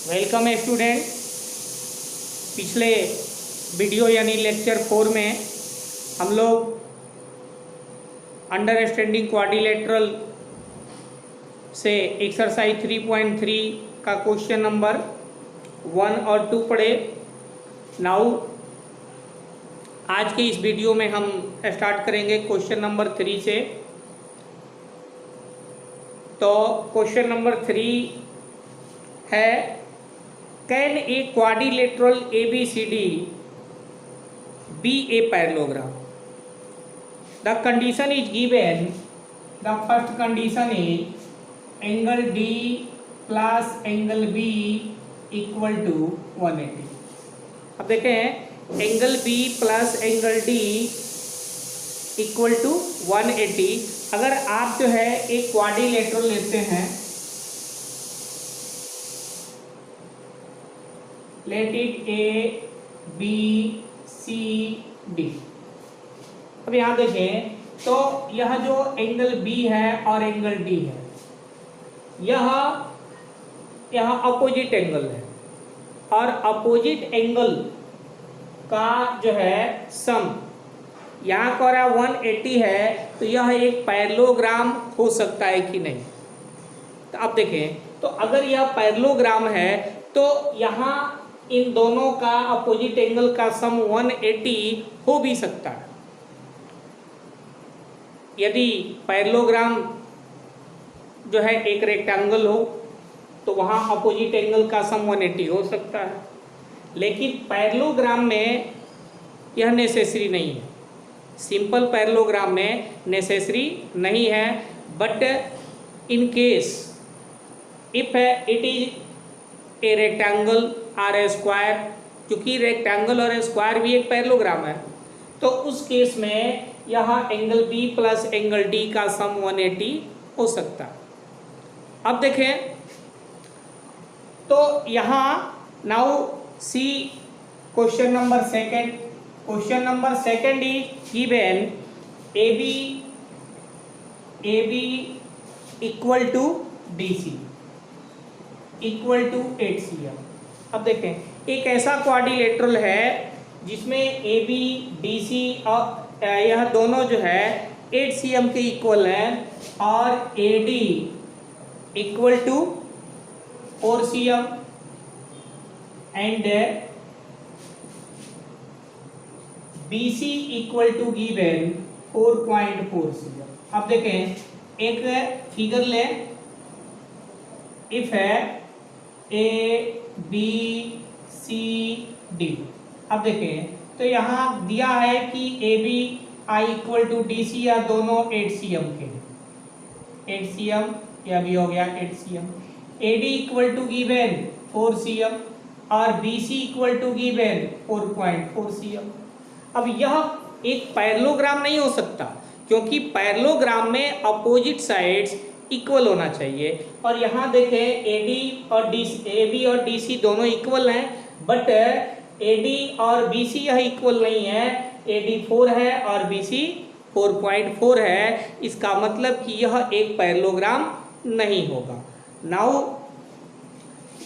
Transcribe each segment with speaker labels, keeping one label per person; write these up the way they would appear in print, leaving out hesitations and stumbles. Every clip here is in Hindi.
Speaker 1: वेलकम है स्टूडेंट। पिछले वीडियो यानी लेक्चर 4 में हम लोग अंडरस्टैंडिंग क्वाड्रिलेटरल से एक्सरसाइज 3.3 का क्वेश्चन नंबर 1 और 2 पढ़े। नाउ आज के इस वीडियो में हम स्टार्ट करेंगे क्वेश्चन नंबर 3 से। तो क्वेश्चन नंबर 3 है, can a quadrilateral ABCD be a parallelogram? The condition is given. The first condition is angle D plus angle B equal to 180. अब देखें, angle B plus angle D equal to 180। अगर आप जो है एक क्वाड्रिलेटरल लेते हैं, let it A B C D। अब यहां देखें तो यह जो एंगल B है और एंगल D है, यह अपोजिट एंगल है और अपोजिट एंगल का जो है सम यहाँ का 180 है, तो यह एक पैरेललोग्राम हो सकता है कि नहीं। तो अब देखें, तो अगर यह पैरेललोग्राम है तो यहाँ इन दोनों का अपोजिट एंगल का सम 180 हो भी सकता है। यदि पैरेललोग्राम जो है एक रेक्टेंगल हो तो वहाँ अपोजिट एंगल का सम 180 हो सकता है, लेकिन पैरेललोग्राम में यह नेसेसरी नहीं है। सिंपल पैरेललोग्राम में नेसेसरी नहीं है, but in case if it is a rectangle or a square, क्योंकि रेक्टेंगल और स्क्वायर भी एक पैरेललोग्राम है, तो उस केस में यहाँ angle B plus angle D का सम 180 हो सकता है। अब देखें तो यहाँ now see question number second. Question number second is given AB equal to DC equal to 8 cm। अब देखें, एक ऐसा क्वाड्रिलेटरल है जिसमें AB DC और यह दोनों जो है 8 cm के इक्वल हैं और AD equal to 4 cm and BC equal to given 4.4 cm। अब देखें, एक फिगर लें, इफ है ABCD। अब देखें तो यहाँ दिया है कि ABI इक्वल टू DC, या दोनों 8 cm के, 8 cm, यह भी हो गया 8 cm। AD equal to given 4 cm और BC equal to given 4.4 cm। अब यह एक पैरेललोग्राम नहीं हो सकता, क्योंकि पैरेललोग्राम में अपोजिट साइड्स इक्वल होना चाहिए। और यहाँ देखें AB और DC दोनों इक्वल हैं, बट AD और BC यह इक्वल नहीं है। AD 4 है और BC 4.4 है। इसका मतलब कि यह एक पैरेललोग्राम नहीं होगा। नाउ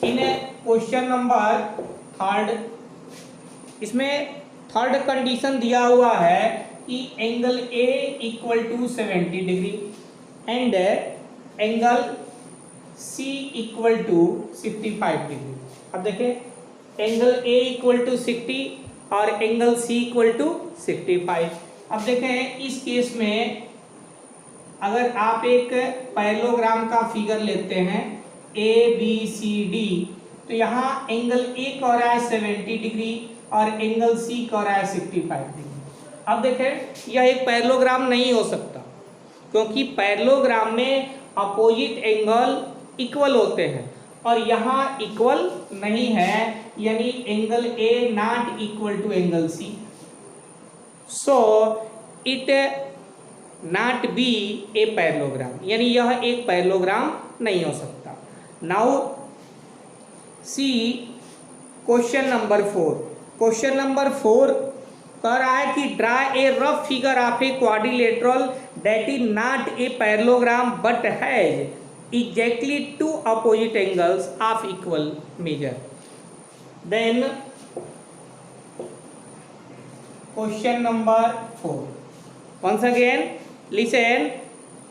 Speaker 1: इन क्वेश्चन नंबर 3, इसमें थर्ड कंडीशन दिया हुआ है कि angle A equal to 70 degree and angle C equal to 65 degree. अब देखें, एंगल A इक्वल टू 60 और एंगल C इक्वल टू 65। अब देखें, इस केस में अगर आप एक पैरेललोग्राम का फिगर लेते हैं ABCD, तो यहाँ एंगल A का हो रहा है 70 डिग्री और एंगल C का हो रहा है 65 डिग्री। अब देखें, यह एक पैरेललोग्राम नहीं हो सकता, क्योंकि पैरेललोग्राम में अपोजिट एंगल इक्वल होते हैं और यहाँ इक्वल नहीं है, यानी angle A not equal to angle C, so it not be a parallelogram, यानी यह एक पैरेललोग्राम नहीं हो सकता। Now see question number 4। Question number 4 कह रहा है कि draw a rough figure of a quadrilateral that is not a parallelogram but has exactly two opposite angles of equal measure. Then question number 4. Once again listen.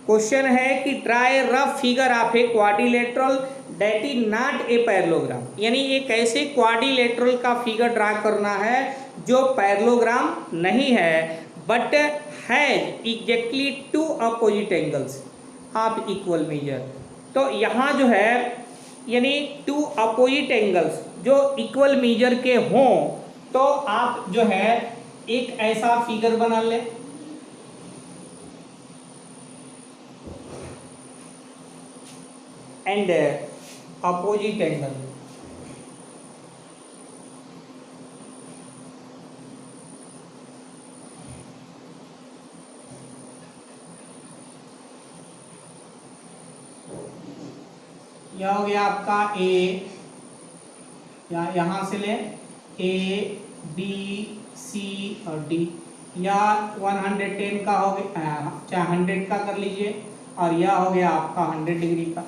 Speaker 1: Question है कि try rough figure of a quadrilateral that is not a parallelogram, यानी एक ऐसे क्वाड्रिलेटरल का फिगर ड्रा करना है जो पैरेललोग्राम नहीं है but has exactly two opposite angles of equal measure. तो यहाँ जो है यानी टू अपोजिट एंगल्स जो इक्वल मेजर के हों तो आप जो है एक ऐसा फिगर बना लें। एंड अपोजिट एंगल यह हो गया आपका ए, या यहां से लें ए बी सी और डी, या 110 का हो गया, चाहे 100 का कर लीजिए, और यह हो गया आपका 100 डिग्री का।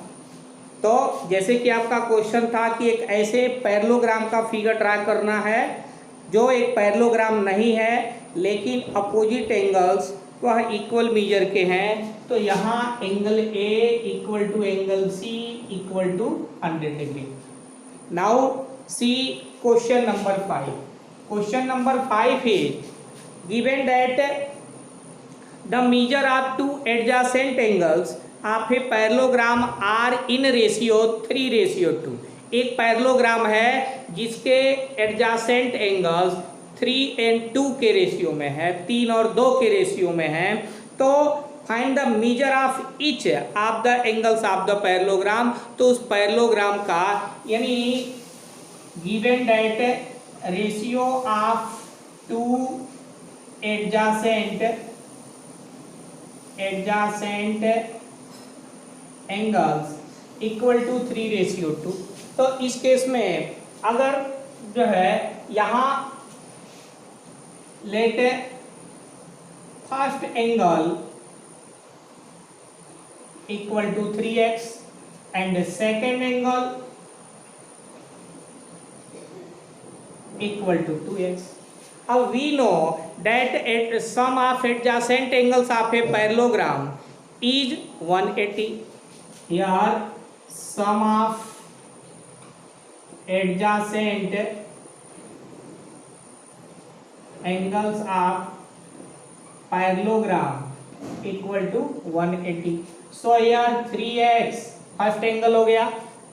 Speaker 1: तो जैसे कि आपका क्वेश्चन था कि एक ऐसे पैरेललोग्राम का फिगर ड्रा करना है जो एक पैरेललोग्राम नहीं है लेकिन अपोजिट एंगल्स वह इक्वल मेजर के हैं, तो यहाँ angle A equal to angle C equal to 100 degree. Now see question number 5. Question number 5 is given that the measure of two adjacent angles of a parallelogram are in ratio 3:2। एक पैरेललोग्राम है जिसके एडजासेंट एंगल्स 3 और 2 के रेशियो में है, 3 और 2 के रेशियो में है। तो find the measure of each of the angles of the parallelogram. तो उस पैरेललोग्राम का यानी given that ratio of two adjacent angles equal to 3:2। तो इस केस में अगर जो है यहाँ let first angle equal to 3x and second angle equal to 2x। अब we know that sum of adjacent angles of a parallelogram is 180। Here sum of adjacent angles of parallelogram equal to 180. So here 3x first angle हो गया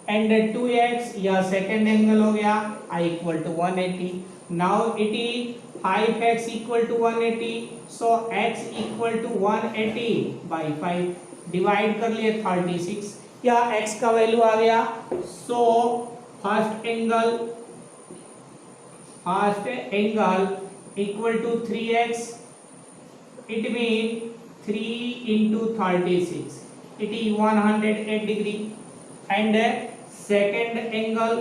Speaker 1: and 2x यह second angle हो गया equal to 180. Now it is 5x equal to 180. So x equal to 180 by 5. Divide कर लिए 36, या x का वैल्यू आ गया। So first angle equal to 3x, it mean 3 into 36, it is 108 degree. And second angle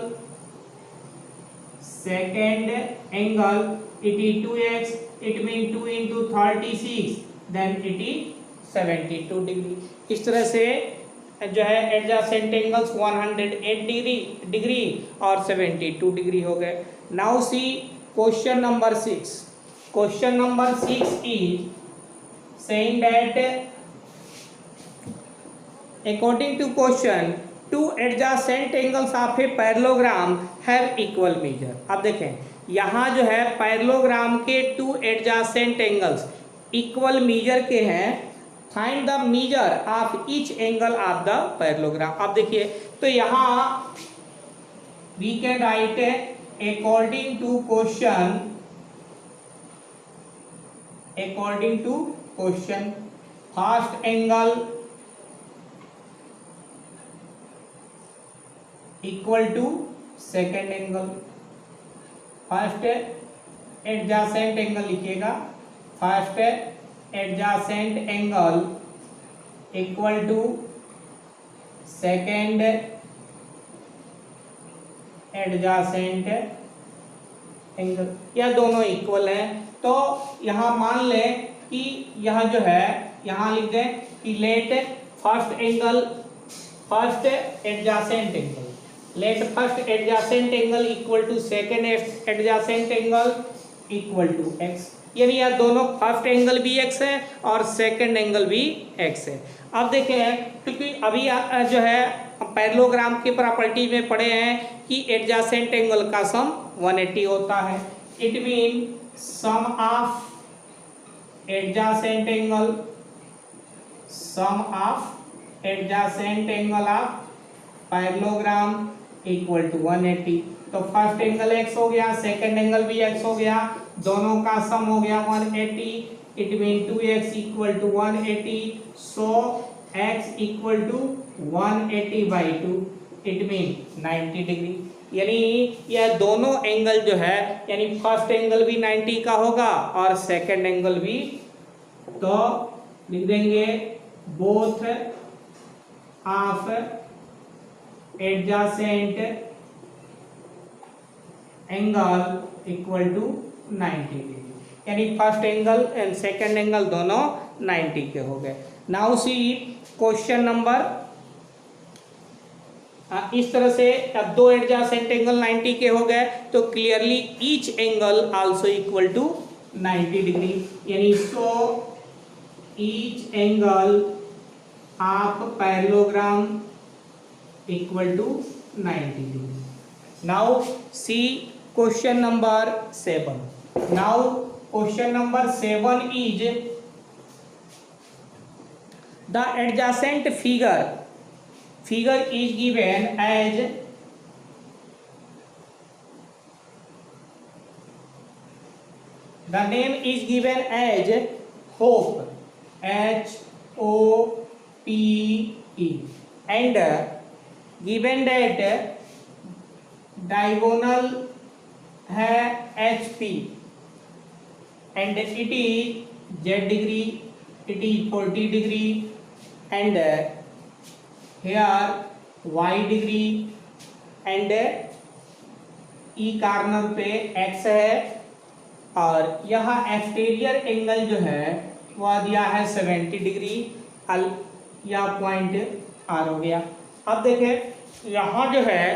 Speaker 1: it is 2x, it mean 2 into 36, then it is 72 degree. इस तरह से जो है एडजेसेंट एंगल्स 108 डिग्री और 72 डिग्री हो गए। Now see question number 6. Question number 6 is saying that according to question two adjacent angles of a parallelogram have equal measure. अब देखें यहाँ जो है पैरेललोग्राम के two adjacent angles equal measure के हैं। Find the measure of each angle of the parallelogram. अब देखिए तो यहाँ we can write according to question first angle equal to second angle. First adjacent angle लिखिएगा, first adjacent angle equal to second adjacent angle, यह दोनों इक्वल हैं। तो यहाँ मान लें कि यह जो है यहाँ लिख दें कि let first adjacent angle, let first adjacent angle equal to second adjacent angle equal to x, यानी यह दोनों फर्स्ट एंगल भी एक्स है और सेकंड एंगल भी एक्स है। अब देखें, क्योंकि अभी जो है पैरेललोग्राम की प्रॉपर्टी में पढ़े हैं कि एडजेसेंट एंगल का सम 180 होता है। It mean sum of adjacent angle of parallelogram equal to 180। तो फर्स्ट एंगल एक्स हो गया, सेकंड एंगल भी एक्स हो गया, दोनों का सम हो गया 180। It mean 2x equal to 180, so x equal to 180/2, it mean 90 degree. यानी यह दोनों एंगल जो है, यानी फर्स्ट एंगल भी 90 का होगा और सेकंड एंगल भी, तो लिख देंगे both of adjacent angle equal to 90 degree, यानी first angle and second angle दोनों 90 के हो गए। नाउ सी क्वेश्चन नंबर, इस तरह से अब दो एडजेसेंट एंगल 90 के हो गए, तो clearly each angle also equal to 90 degree, यानी so each angle of parallelogram equal to 90 degree. Now see question number 7. Now question number 7 is the adjacent figure is given as the name is given as Hope, HOPE, and given that diagonal है HP and it is Z degree, it is 40 degree and here Y degree and E corner पे X है, और यहाँ एक्सटीरियर एंगल जो है वह दिया है 70 डिग्री, या पॉइंट R हो गया। अब देखें यहाँ जो है,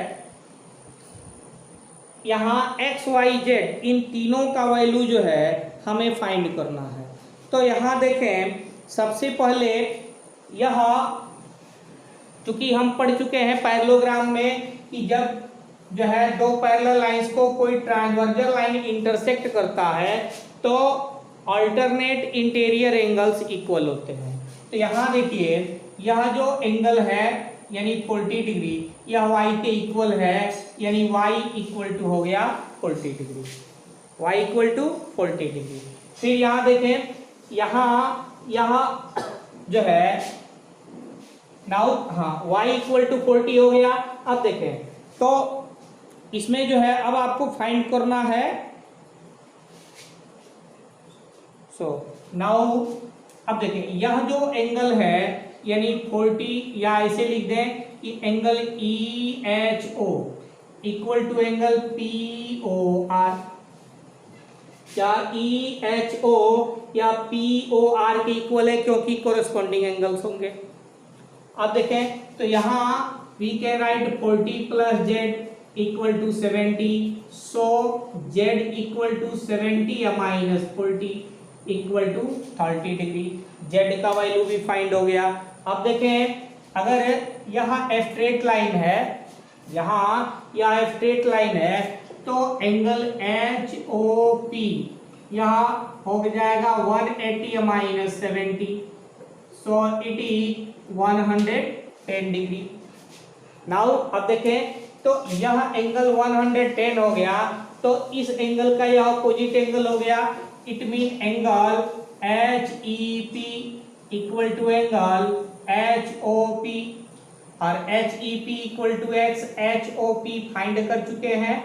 Speaker 1: यहाँ x y z इन तीनों का वैल्यू जो है हमें फाइंड करना है। तो यहाँ देखें, सबसे पहले यहाँ चूंकि हम पढ़ चुके हैं पैरेललोग्राम में कि जब जो है दो पैरेलल लाइंस को कोई ट्रांसवर्जल लाइन इंटरसेक्ट करता है तो अल्टरनेट इंटीरियर एंगल्स इक्वल होते हैं। तो यहाँ देखिए, यह जो एंगल है यानी 40 डिग्री, यह y के इक्वल है, यानी y इक्वल टू हो गया 40 degree, y equal to 40 degree. फिर यहाँ देखें, यहाँ जो है नाउ y इक्वल टू 40 हो गया। अब देखें तो इसमें जो है अब आपको फाइंड करना है, नाउ अब देखें यह जो एंगल है यानी 40, या ऐसे लिख दें कि angle EHO equal to angle POR, क्या EHO या POR के इक्वल है क्योंकि कोरेस्पॉन्डिंग एंगल्स होंगे। अब देखें तो यहाँ we can write 40 plus Z equal to 70, so Z equal to 70 या minus 40 equal to 30 degree. Z का वैल्यू भी फाइंड हो गया। अब देखें, अगर यहाँ स्ट्रेट लाइन है, यहाँ यह स्ट्रेट लाइन है, तो एंगल HOP यहाँ हो जाएगा 180 minus 70, so it is 110 degree. Now अब देखें तो यह एंगल 110 हो गया, तो इस एंगल का यह अपोजिट एंगल हो गया। It mean angle HEP equal to angle HOP, और HEP equal to X, HOP find कर चुके हैं,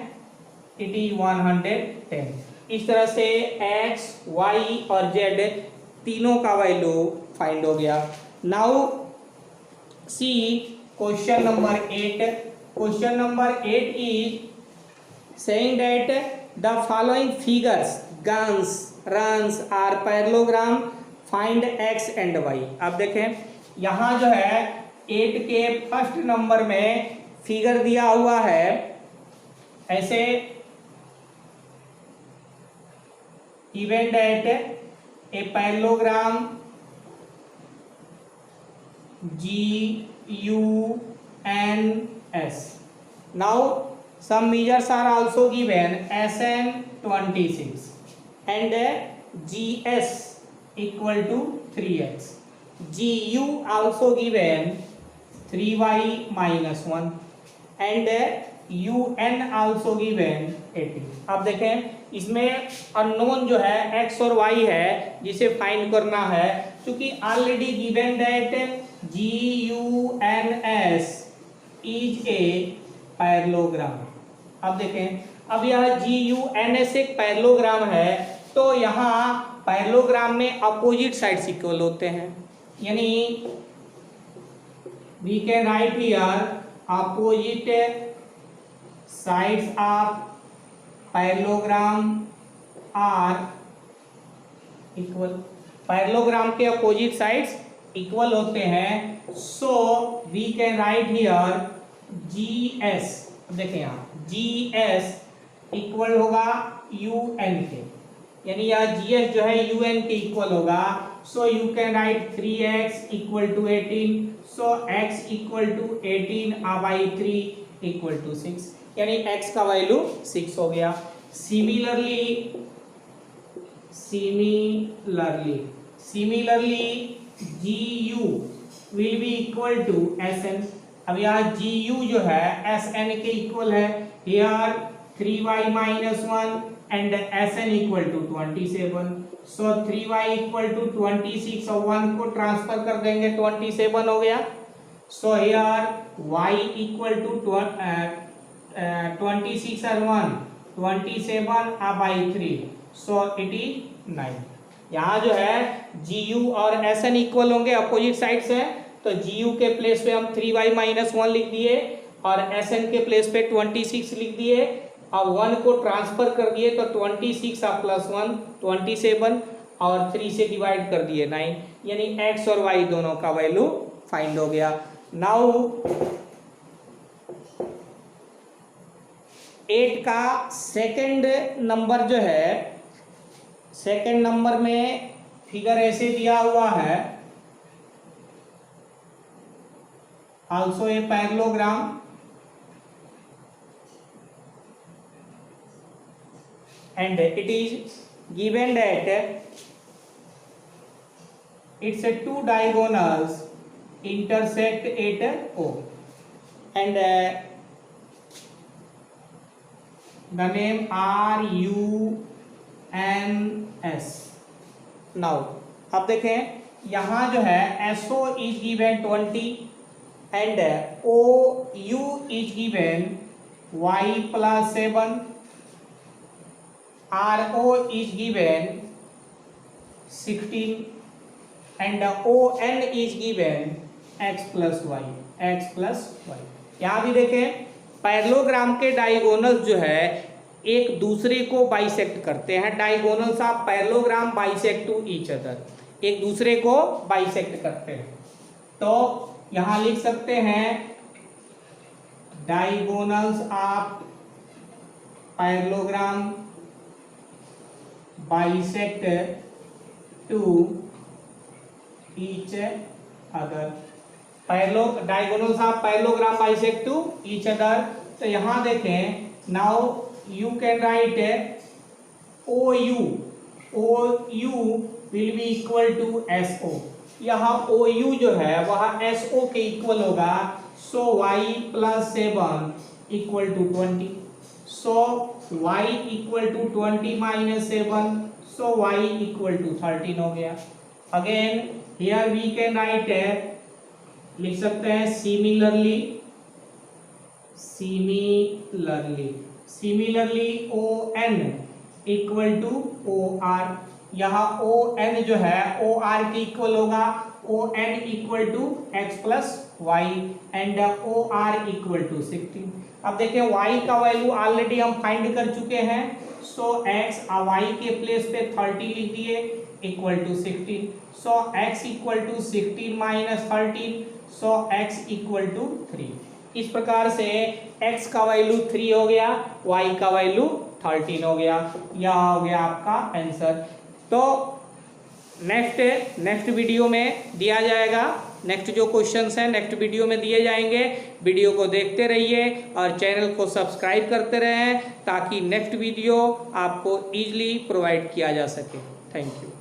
Speaker 1: इट इज 110। इस तरह से X, Y और Z तीनों का वैल्यू फाइंड हो गया। Now see question number 8. Question number 8 is saying that the following figures, guns, runs are parallelogram find x and y। अब देखें यहाँ जो है 8 के फर्स्ट नंबर में फिगर दिया हुआ है ऐसे, given that a parallelogram GUNS, now some measures are also given SN 26 and GS equal to 3x, GU also given 3y minus 1 and UN also given 80। अब देखें इसमें अननोन जो है x और y है जिसे फाइंड करना है, क्योंकि already given that GUNS is a parallelogram. अब देखें अब यह GUNS एक पैरेललोग्राम है, तो यहाँ पैरेललोग्राम में अपोजिट साइड्स इक्वल होते हैं, यानी we can write here opposite sides of parallelogram are equal. Parallelogram के अपोजिट साइड्स इक्वल होते हैं, so we can write here GS। देखें यहाँ GS इक्वल होगा UN के, यानी यह GS जो है UN के इक्वल होगा, so you can write 3x equal to 18, so x equal to 18 by 3 equal to 6, यानी x का वैल्यू 6 हो गया। Similarly GU will be equal to SN। अब यहाँ GU जो है SN के इक्वल है, here 3y minus 1 and SN equal to 27, so 3y equal to 26 और 1 को ट्रांसफर कर देंगे 27 हो गया, so here y equal to 26 और 1 27 बाई 3, सो इट इज 9। यहाँ जो है GU और SN इक्वल होंगे, अपोजिट साइड्स हैं, तो GU के प्लेस पे हम 3y माइनस 1 लिख दिए और SN के प्लेस पे 26 लिख दिए, अब 1 को ट्रांसफर कर दिए तो 26 प्लस 1 27 और 3 से डिवाइड कर दिए 9, यानी x और y दोनों का वैल्यू फाइंड हो गया। नाउ 8 का सेकंड नंबर जो है, सेकंड नंबर में फिगर ऐसे दिया हुआ है, also a parallelogram and it is given that its two diagonals intersect at O and the name RUNS। now अब देखें यहाँ जो है SO is given 20 and OU is given y plus 7, RO is given 16 and ON is given x plus y। यहाँ भी देखें पैरेललोग्राम के डायगोनल्स जो है एक दूसरे को बाइसेक्ट करते हैं, diagonals of parallelogram bisect to each other, एक दूसरे को बाइसेक्ट करते हैं, तो यहाँ लिख सकते हैं diagonals of parallelogram bisect to each other, diagonals of parallelogram bisect to each other. तो यहाँ देखें, now you can write OU will be equal to SO। यहाँ OU जो है वह SO के इक्वल होगा, so y plus 7 equal to 20, so y equal to 20 minus 7, so y equal to 13 हो गया। Again here we can write, लिख सकते हैं similarly ON equal to OR। यहाँ ON जो है OR के इक्वल होगा, ON equal to x plus y and OR equal to 16। अब देखिए y का वैल्यू ऑलरेडी हम फाइंड कर चुके हैं, सो x y के प्लेस पे 30 लिख दिए, equal to 16, so x equal to 16 minus 13, so x equal to 3। इस प्रकार से x का वैल्यू 3 हो गया, y का वैल्यू 13 हो गया। यह हो गया आपका आंसर। तो नेक्स्ट वीडियो में दिया जाएगा, नेक्स्ट जो क्वेश्चंस हैं नेक्स्ट वीडियो में दिए जाएंगे। वीडियो को देखते रहिए और चैनल को सब्सक्राइब करते रहें ताकि नेक्स्ट वीडियो आपको इजीली प्रोवाइड किया जा सके। Thank you.